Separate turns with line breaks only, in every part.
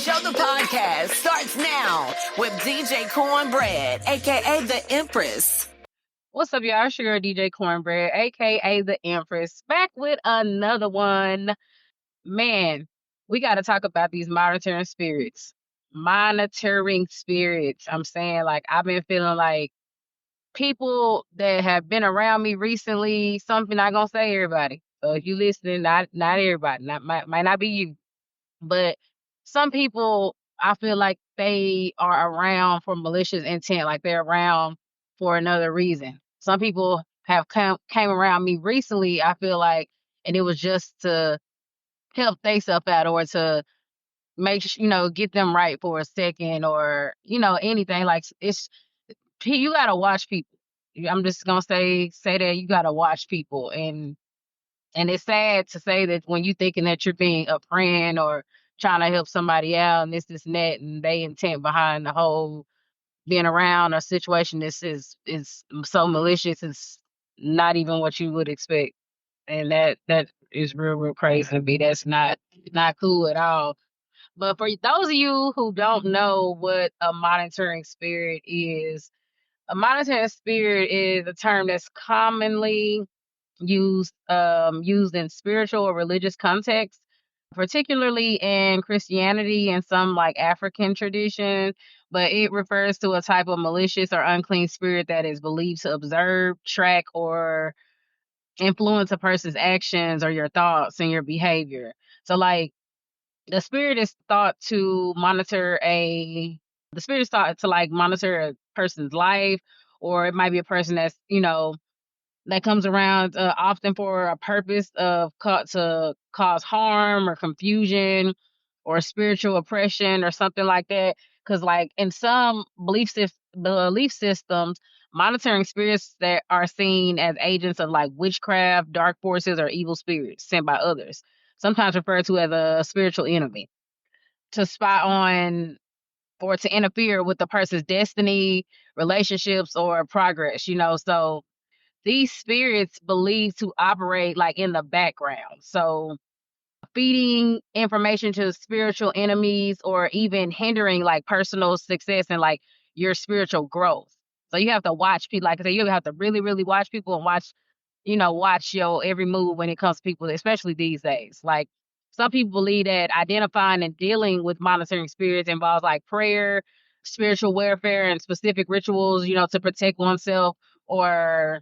Show the podcast starts now with DJ Kornbred, aka the Empress.
What's up, y'all? It's your girl, DJ Kornbred, aka the Empress, back with another one. Man, we got to talk about these monitoring spirits. Monitoring spirits. I'm saying, like, I've been feeling like people that have been around me recently, something not gonna say everybody. So if you listening, not everybody, might not be you, but some people, I feel like they are around for malicious intent, like they're around for another reason. Some people have came around me recently, I feel like, and it was just to help they self out or to get them right for a second or anything. Like you gotta watch people. I'm just gonna say that you gotta watch people, and it's sad to say that when you thinking that you're being a friend or trying to help somebody out and this and that, and they intent behind the whole being around a situation, this is so malicious. It's not even what you would expect, and that is real crazy to me. That's not cool at all. But for those of you who don't know what a monitoring spirit is, a monitoring spirit is a term that's commonly used in spiritual or religious contexts, particularly in Christianity and some like African traditions. But it refers to a type of malicious or unclean spirit that is believed to observe, track, or influence a person's actions or your thoughts and your behavior. So, like, the spirit is thought to monitor a person's life, or it might be a person that's that comes around often for a purpose of to cause harm or confusion or spiritual oppression or something like that. Because, like, in some belief systems, monitoring spirits that are seen as agents of like witchcraft, dark forces, or evil spirits sent by others, sometimes referred to as a spiritual enemy, to spy on or to interfere with the person's destiny, relationships, or progress. So these spirits believed to operate like in the background. So feeding information to spiritual enemies or even hindering like personal success and like your spiritual growth. So you have to watch people. Like I said, you have to really, really watch people and watch your every move when it comes to people, especially these days. Like, some people believe that identifying and dealing with monitoring spirits involves like prayer, spiritual warfare, and specific rituals, to protect oneself or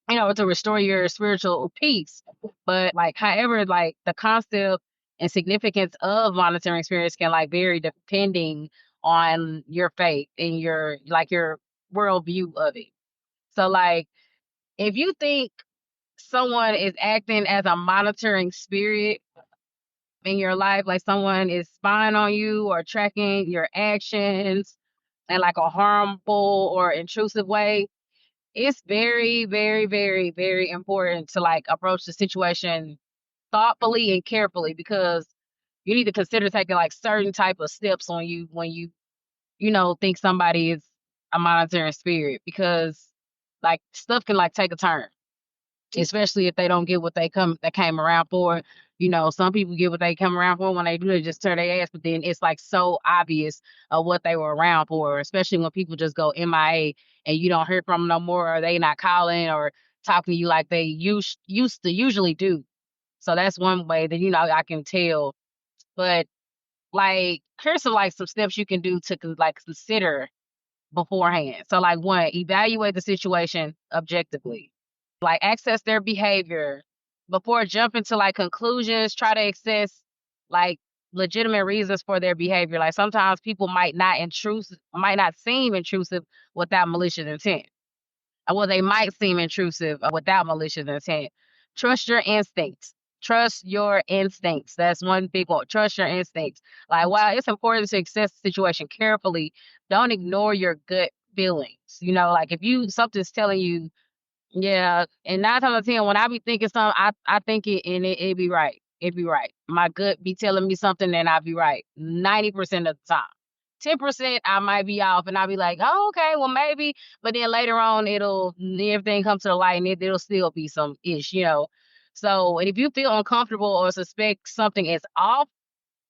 to restore your spiritual peace. But like, however, like the concept and significance of monitoring spirits can like vary depending on your faith and your worldview of it. So, like, if you think someone is acting as a monitoring spirit in your life, like someone is spying on you or tracking your actions in like a harmful or intrusive way, it's very, very, very, very important to like approach the situation thoughtfully and carefully, because you need to consider taking like certain type of steps on you when you think somebody is a monitoring spirit, because like stuff can like take a turn, especially if they don't get what they came around for. Some people get what they come around for. When they do, they just turn their ass, but then it's like so obvious of what they were around for, especially when people just go MIA and you don't hear from them no more, or they not calling or talking to you like they used to usually do. So that's one way that I can tell. But like, here's some steps you can do to like consider beforehand. So, like, one, evaluate the situation objectively. Like, access their behavior before jumping to like conclusions. Try to assess like legitimate reasons for their behavior. Like, sometimes people might not seem intrusive without malicious intent. Well, they might seem intrusive without malicious intent. Trust your instincts. Trust your instincts. That's one big one. Trust your instincts. Like, while it's important to assess the situation carefully, don't ignore your gut feelings. Like, if something's telling you, yeah, and 9 times out of 10, when I be thinking something, I think it and it be right. It be right. My gut be telling me something, and I be right 90% of the time. 10% I might be off, and I'll be like, oh, okay, well, maybe. But then later on, everything comes to the light, and it'll still be some ish. So, and if you feel uncomfortable or suspect something is off,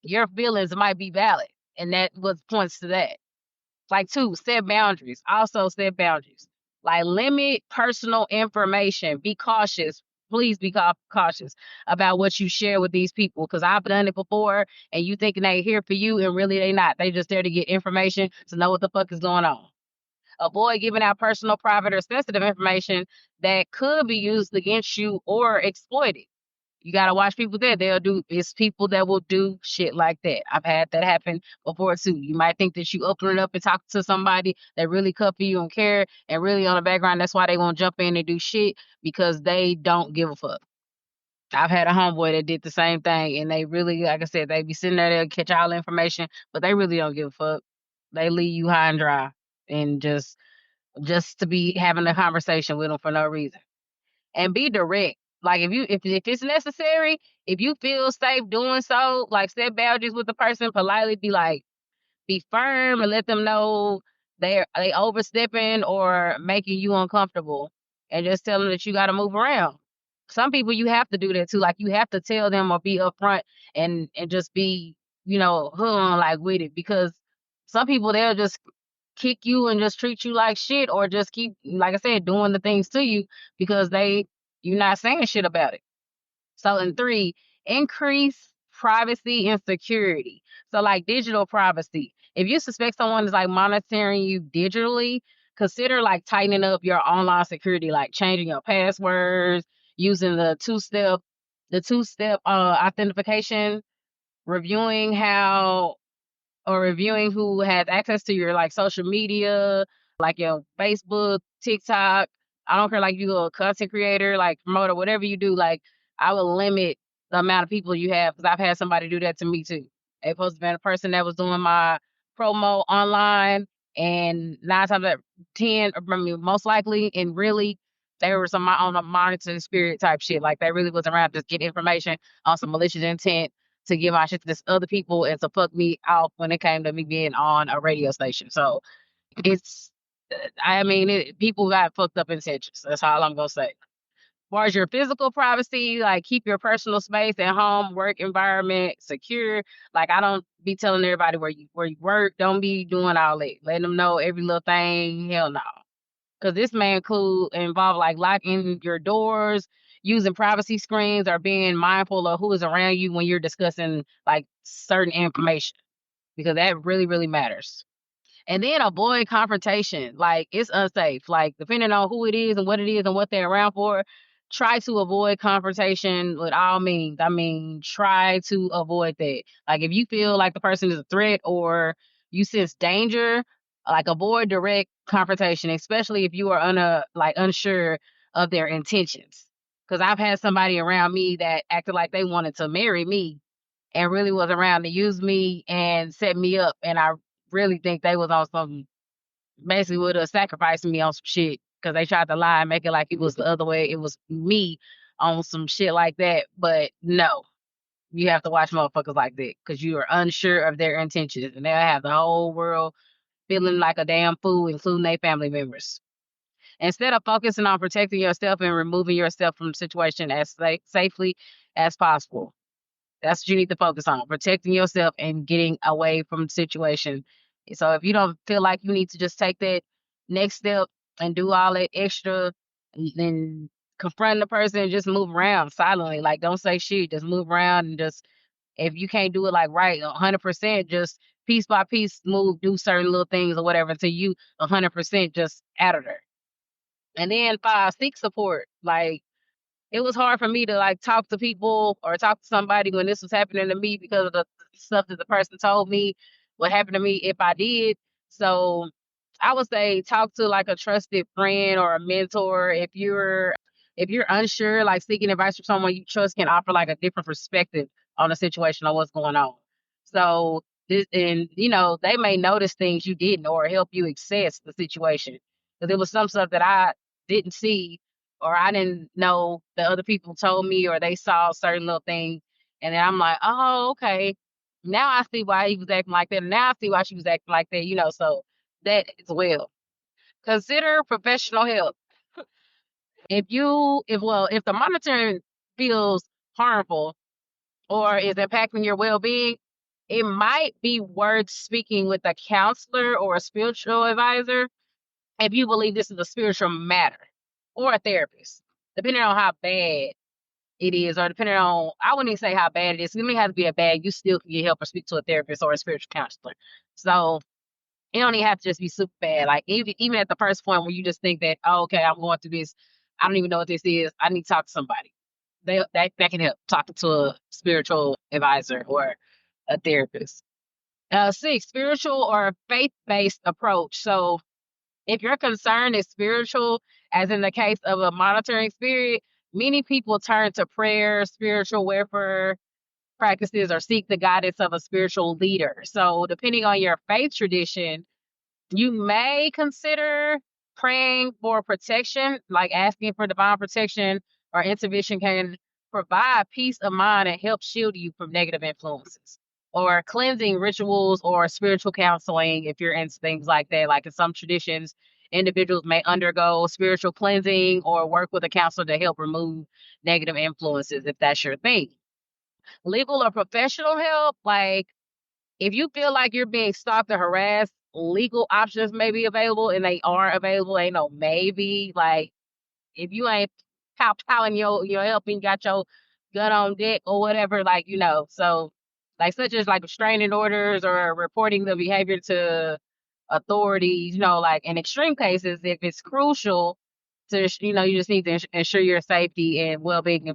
your feelings might be valid. And that was points to that. Like, 2, set boundaries. Also set boundaries. Like, limit personal information. Be cautious. Please be cautious about what you share with these people, because I've done it before, and you thinking they here for you, and really they not. They just there to get information to know what the fuck is going on. Avoid giving out personal, private, or sensitive information that could be used against you or exploited. You gotta watch people there. It's people that will do shit like that. I've had that happen before too. You might think that you open it up and talk to somebody that really cut for you and care, and really on the background, that's why they won't jump in and do shit, because they don't give a fuck. I've had a homeboy that did the same thing, and they really, like I said, they be sitting there, they'll catch all the information, but they really don't give a fuck. They leave you high and dry, and just to be having a conversation with them for no reason. And be direct. Like, if it's necessary, if you feel safe doing so, like, set boundaries with the person, politely be firm and let them know they overstepping or making you uncomfortable, and just tell them that you got to move around. Some people, you have to do that too. Like, you have to tell them or be upfront, and just be, like, with it, because some people, they'll just kick you and just treat you like shit, or just keep, like I said, doing the things to you because you're not saying shit about it. So, in 3, increase privacy and security. So, like, digital privacy. If you suspect someone is like monitoring you digitally, consider like tightening up your online security, like changing your passwords, using the two step authentication, reviewing how or reviewing who has access to your like social media, like your Facebook, TikTok. I don't care, like, you a content creator, like promoter, whatever you do, like, I will limit the amount of people you have, because I've had somebody do that to me too. They supposed to be a person that was doing my promo online, and 9 times out of 10, I mean, most likely, and really, they were some on a monitoring spirit type shit. Like, they really was around to just get information on some malicious intent, to give my shit to this other people, and to fuck me off when it came to me being on a radio station. So it's, people got fucked up intentions. That's all I'm gonna say. As far as your physical privacy, like, keep your personal space at home, work environment secure. Like, I don't be telling everybody where you work. Don't be doing all that. Letting them know every little thing. Hell no. Because this may involve like locking your doors, using privacy screens, or being mindful of who is around you when you're discussing like certain information, because that really, really matters. And then avoid confrontation. Like, it's unsafe. Like, depending on who it is and what it is and what they're around for, try to avoid confrontation with all means. I mean, try to avoid that. Like, if you feel like the person is a threat, or you sense danger, like, avoid direct confrontation, especially if you are unsure of their intentions. Because I've had somebody around me that acted like they wanted to marry me, and really was around to use me and set me up. And I really think they was on some, basically would have sacrificed me on some shit, because they tried to lie and make it like it was the other way. It was me on some shit like that. But no, you have to watch motherfuckers like that, because you are unsure of their intentions, and they'll have the whole world feeling like a damn fool, including their family members. Instead of focusing on protecting yourself and removing yourself from the situation as safely as possible. That's what you need to focus on, protecting yourself and getting away from the situation. So if you don't feel like you need to just take that next step and do all that extra, then confront the person and just move around silently. Like, don't say shit. Just move around, and just, if you can't do it like right 100%, just piece by piece move, do certain little things or whatever, until you 100% just out of there. And then 5, seek support. Like, it was hard for me to like talk to people or talk to somebody when this was happening to me, because of the stuff that the person told me what happened to me if I did. So I would say talk to like a trusted friend or a mentor. If you're unsure, like, seeking advice from someone you trust can offer like a different perspective on the situation or what's going on. So they may notice things you didn't, or help you assess the situation. Because there was some stuff that I didn't see, or I didn't know that other people told me, or they saw certain little things. And then I'm like, oh, okay. Now I see why he was acting like that. And now I see why she was acting like that, so that as well. Consider professional help. If the monitoring feels harmful or is impacting your well-being, it might be worth speaking with a counselor or a spiritual advisor if you believe this is a spiritual matter, or a therapist, depending on how bad it is, or depending on, I wouldn't even say how bad it is. It doesn't have to be a bad, you still can get help or speak to a therapist or a spiritual counselor. So it don't even have to just be super bad. Like even at the first point where you just think that, oh, okay, I'm going through this, I don't even know what this is, I need to talk to somebody. That can help, talking to a spiritual advisor or a therapist. Six, spiritual or faith-based approach. So if your concern is spiritual, as in the case of a monitoring spirit, many people turn to prayer, spiritual warfare practices, or seek the guidance of a spiritual leader. So depending on your faith tradition, you may consider praying for protection, like asking for divine protection or intervention can provide peace of mind and help shield you from negative influences. Or cleansing rituals or spiritual counseling, if you're into things like that. Like in some traditions, individuals may undergo spiritual cleansing or work with a counselor to help remove negative influences, if that's your thing. Legal or professional help, like if you feel like you're being stalked or harassed, legal options may be available, and they are available. Ain't no maybe. Like if you ain't powing your help and got your gun on deck or whatever, like so like such as like restraining orders or reporting the behavior to authorities. Like in extreme cases, if it's crucial to you just need to ensure your safety and well-being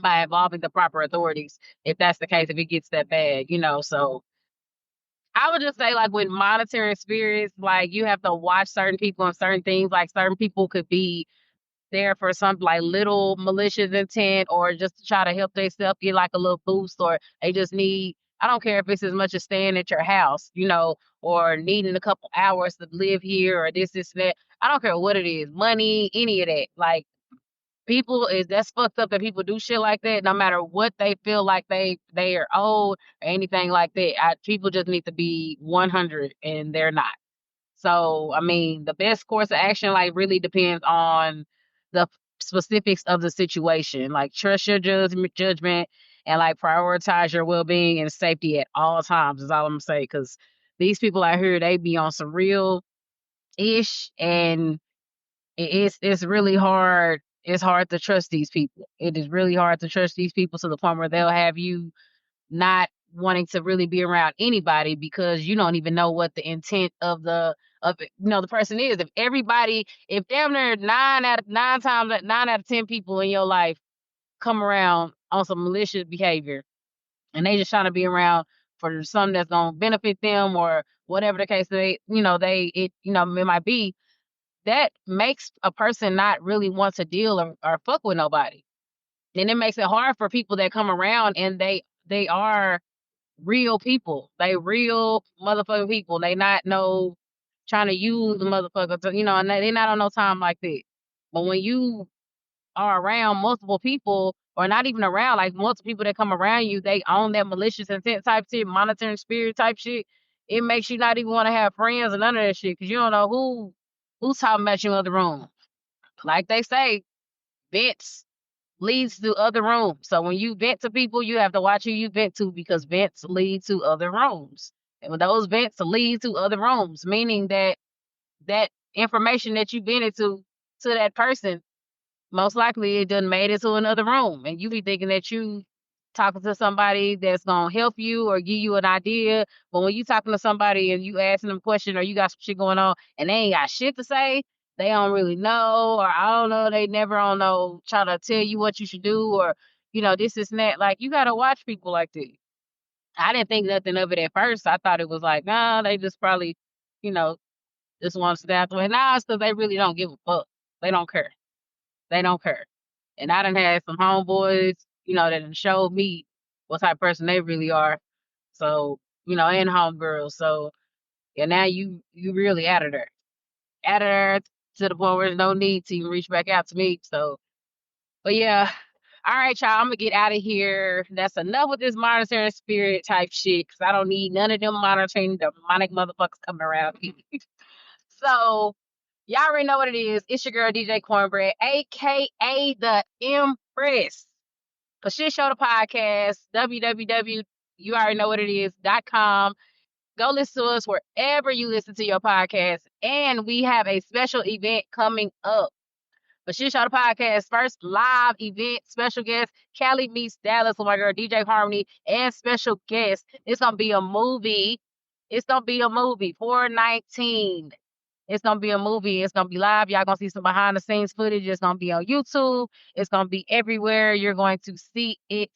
by involving the proper authorities. If that's the case, if it gets that bad, so I would just say, like, with monitoring spirits, like, you have to watch certain people and certain things. Like, certain people could be there for some, like, little malicious intent, or just to try to help themselves get, like, a little boost, or they just need, I don't care if it's as much as staying at your house, or needing a couple hours to live here, or this, and that. I don't care what it is, money, any of that. Like, that's fucked up that people do shit like that, no matter what they feel like they are owed or anything like that. People just need to be 100, and they're not. So I mean, the best course of action like really depends on the specifics of the situation. Like, trust your judgment, and like prioritize your well-being and safety at all times is all I'm gonna say, because these people out here, they be on some real ish, and it's really hard. It's hard to trust these people. It is really hard to trust these people to the point where they'll have you not wanting to really be around anybody, because you don't even know what the intent of the person is. If damn near 9 out of 10 people in your life come around on some malicious behavior, and they just trying to be around for something that's gonna benefit them, or whatever the case, it might be, that makes a person not really want to deal or fuck with nobody. And it makes it hard for people that come around, and they are real people. They real motherfucking people. They not no trying to use the motherfucker to, and they not on no time like that. But when you are around multiple people, or not even around, like multiple people that come around you, they own that malicious intent type shit, monitoring spirit type shit. It makes you not even want to have friends and none of that shit, because you don't know who's talking about you in the other room. Like they say, vents leads to other rooms. So when you vent to people, you have to watch who you vent to, because vents lead to other rooms. And when those vents lead to other rooms, meaning that information that you vented to that person, most likely it done made it to another room. And you be thinking that you talking to somebody that's gonna help you or give you an idea. But when you talking to somebody and you asking them a question, or you got some shit going on and they ain't got shit to say, they don't really know, or I don't know, they never don't know, try to tell you what you should do, or this and that. Like, you gotta watch people like that. I didn't think nothing of it at first. I thought it was like, nah, they just probably, you know, just want to stay out the way. Nah, it's because they really don't give a fuck. They don't care. They don't care. And I done had some homeboys, that done showed me what type of person they really are. So, and homegirls. So, yeah, now you really out of there. Out of there to the point where there's no need to even reach back out to me. So, but yeah. All right, y'all, I'm gonna get out of here. That's enough with this monitoring spirit type shit, because I don't need none of them monitoring demonic motherfuckers coming around me. So, y'all already know what it is. It's your girl, DJ Kornbred, aka the Empress. For Shit Show the Podcast, www You already know what it is. .com. Go listen to us wherever you listen to your podcast. And we have a special event coming up. But Shit Show the Podcast, first live event, special guest, Cali meets Dallas with my girl DJ Harmony, and special guest. It's gonna be a movie. It's gonna be a movie. 419. It's gonna be a movie. It's gonna be live. Y'all gonna see some behind the scenes footage. It's gonna be on YouTube. It's gonna be everywhere. You're going to see it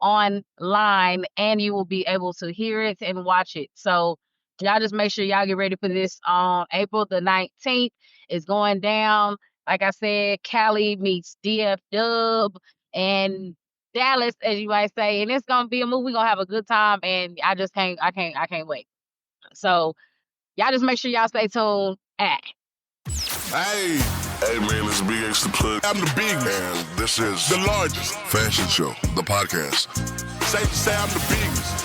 online, and you will be able to hear it and watch it. So y'all just make sure y'all get ready for this on April the 19th. It's going down. Like I said, Cali meets DF Dub and Dallas, as you might say, and it's gonna be a movie. We're gonna have a good time, and I can't wait. So y'all just make sure y'all stay tuned.
Hey, man, this is Big X the Plug. I'm the biggest. And this is the largest
Fashion Show, the podcast.
Safe to say I'm the biggest.